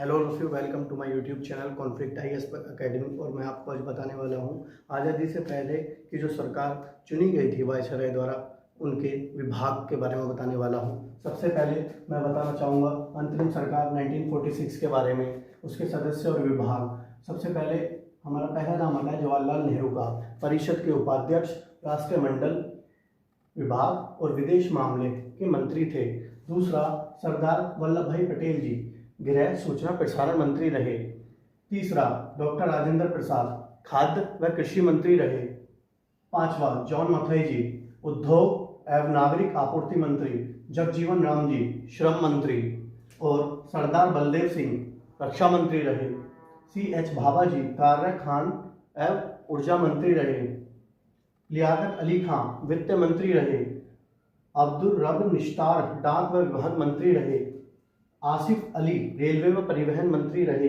Hello दोस्तों, welcome to my YouTube channel conflict IAS academy. और मैं आपको आज बताने वाला हूं आज़ादी से पहले की जो सरकार चुनी गई थी वायसराय द्वारा, उनके विभाग के बारे में बताने वाला हूं। सबसे पहले मैं बताना चाहूँगा अंतरिम सरकार 1946 के बारे में, उसके सदस्य और विभाग। सबसे पहले हमारा पहला नाम आता है जवाहरलाल नेहरू का। परिषद के उपाध्यक्ष, राष्ट्रमंडल विभाग और विदेश मामले के मंत्री थे। दूसरा, सरदार वल्लभ भाई पटेल जी गृह सूचना प्रसारण मंत्री रहे। तीसरा, डॉक्टर राजेंद्र प्रसाद खाद्य व कृषि मंत्री रहे। पांचवा, जॉन मथाई जी उद्योग एवं नागरिक आपूर्ति मंत्री। जगजीवन राम जी श्रम मंत्री। और सरदार बलदेव सिंह रक्षा मंत्री रहे। CH भाभा जी कार्य खान एवं ऊर्जा मंत्री रहे। लियाकत अली खान वित्त मंत्री रहे। अब्दुल रब निश्तार डाक व विभाग मंत्री रहे। आसिफ अली रेलवे व परिवहन मंत्री रहे।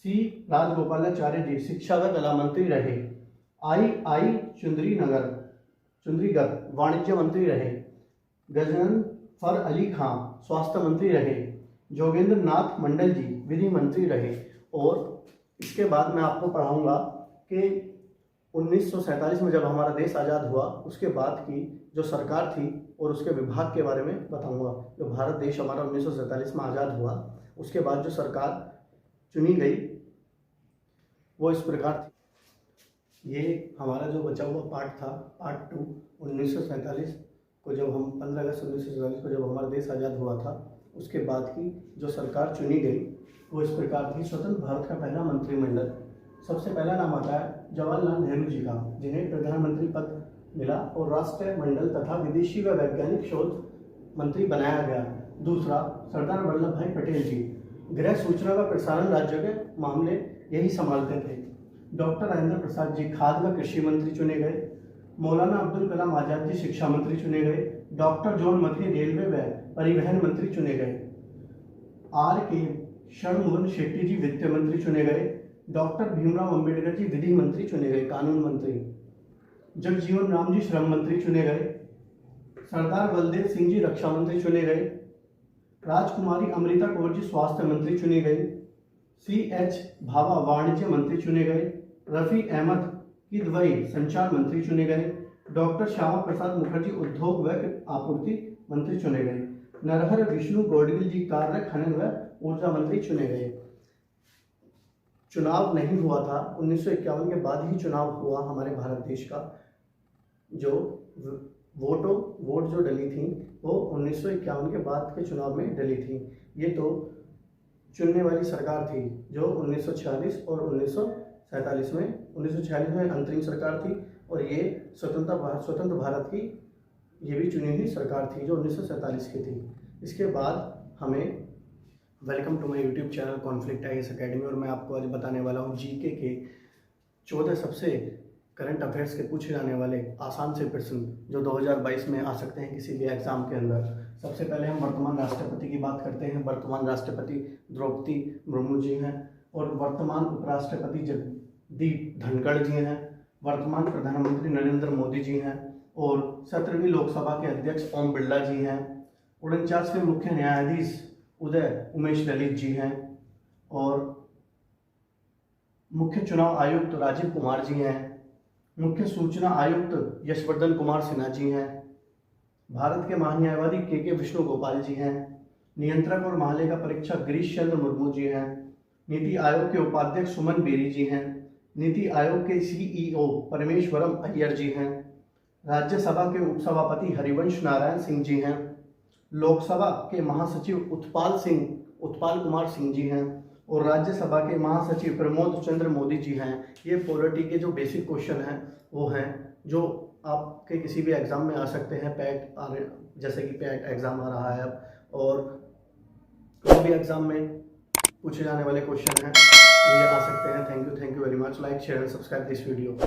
C राजगोपालाचार्य जी शिक्षा व कला मंत्री रहे। I चुंदरीगढ़ वाणिज्य मंत्री रहे। गजनफर अली खां स्वास्थ्य मंत्री रहे। जोगेंद्र नाथ मंडल जी विधि मंत्री रहे। और इसके बाद मैं आपको पढ़ाऊंगा कि 1947 में जब हमारा देश आज़ाद हुआ, उसके बाद की जो सरकार थी और उसके विभाग के बारे में बताऊंगा। जो भारत देश हमारा 1947 में आज़ाद हुआ, उसके बाद जो सरकार चुनी गई वो इस प्रकार थी। ये हमारा जो बचा हुआ पार्ट था, पार्ट 2, 1947 को जब हम 15 अगस्त 1947 को जब हमारा देश आज़ाद हुआ था, उसके बाद की जो सरकार चुनी गई वो इस प्रकार थी। स्वतंत्र भारत का पहला मंत्रिमंडल। सबसे पहला नाम आता है जवाहरलाल नेहरू जी का, जिन्हें प्रधानमंत्री पद मिला और राष्ट्रमंडल तथा विदेशी व वैज्ञानिक शोध मंत्री बनाया गया। दूसरा, सरदार वल्लभ भाई पटेल जी गृह सूचना व प्रसारण राज्य के मामले यही संभालते थे। डॉक्टर राजेंद्र प्रसाद जी खाद्य व कृषि मंत्री चुने गए। मौलाना अब्दुल कलाम आजाद जी शिक्षा मंत्री चुने गए। डॉक्टर जॉन मथाई रेलवे व परिवहन मंत्री चुने गए। R.K. षणमुगम शेट्टी जी वित्त मंत्री चुने गए। डॉक्टर भीमराव अंबेडकर जी विधि मंत्री चुने गए, कानून मंत्री। जगजीवन राम जी श्रम मंत्री चुने गए। सरदार बलदेव सिंह जी रक्षा मंत्री चुने गए। राजकुमारी अमृता कौर जी स्वास्थ्य मंत्री चुनी गई। CH भाभा वाणिज्य मंत्री चुने गए। रफी अहमद किदवई संचार मंत्री चुने गए। डॉक्टर श्यामा प्रसाद मुखर्जी उद्योग व आपूर्ति मंत्री चुने गए। नरहर विष्णु गौडगिल जी कार्य खनन व ऊर्जा मंत्री चुने गए। चुनाव नहीं हुआ था, 1951 के बाद ही चुनाव हुआ हमारे भारत देश का। जो वोट जो डली थी वो 1951 के बाद के चुनाव में डली थी। ये तो चुनने वाली सरकार थी जो 1946 और 1947 में 1946 में अंतरिम सरकार थी, और ये स्वतंत्र भारत की ये भी चुनी हुई सरकार थी जो 1947 की थी। इसके बाद हमें welcome to my YouTube channel conflict IAS academy. और मैं आपको आज बताने वाला हूँ जीके के 14 सबसे करंट अफेयर्स के पूछे जाने वाले आसान से प्रश्न जो 2022 में आ सकते हैं किसी भी एग्जाम के अंदर। सबसे पहले हम वर्तमान राष्ट्रपति की बात करते हैं। वर्तमान राष्ट्रपति द्रौपदी मुर्मू जी हैं। और वर्तमान उपराष्ट्रपति जगदीप धनखड़ जी हैं। वर्तमान प्रधानमंत्री नरेंद्र मोदी जी हैं। और 17वीं लोकसभा के अध्यक्ष ओम बिरला जी हैं। 49वें मुख्य न्यायाधीश उदय उमेश ललित जी हैं। और मुख्य चुनाव आयुक्त राजीव कुमार जी हैं। मुख्य सूचना आयुक्त यशवर्धन कुमार सिन्हा जी हैं। भारत के महान्यायवादी के विष्णु गोपाल जी हैं। नियंत्रक और महालेखा परीक्षक गिरीश चंद्र मुर्मू जी हैं। नीति आयोग के उपाध्यक्ष सुमन बेरी जी हैं। नीति आयोग के CEO परमेश्वरम अय्यर जी हैं। राज्यसभा के उपसभापति हरिवंश नारायण सिंह जी हैं। लोकसभा के महासचिव उत्पाल कुमार सिंह जी हैं। और राज्यसभा के महासचिव प्रमोद चंद्र मोदी जी हैं। ये पॉलिटी के जो बेसिक क्वेश्चन हैं वो हैं जो आपके किसी भी एग्जाम में आ सकते हैं। जैसे कि पैट एग्जाम आ रहा है अब, और कोई भी एग्जाम में पूछे जाने वाले क्वेश्चन हैं ये आ सकते हैं। Thank you very much. Like share and subscribe this video.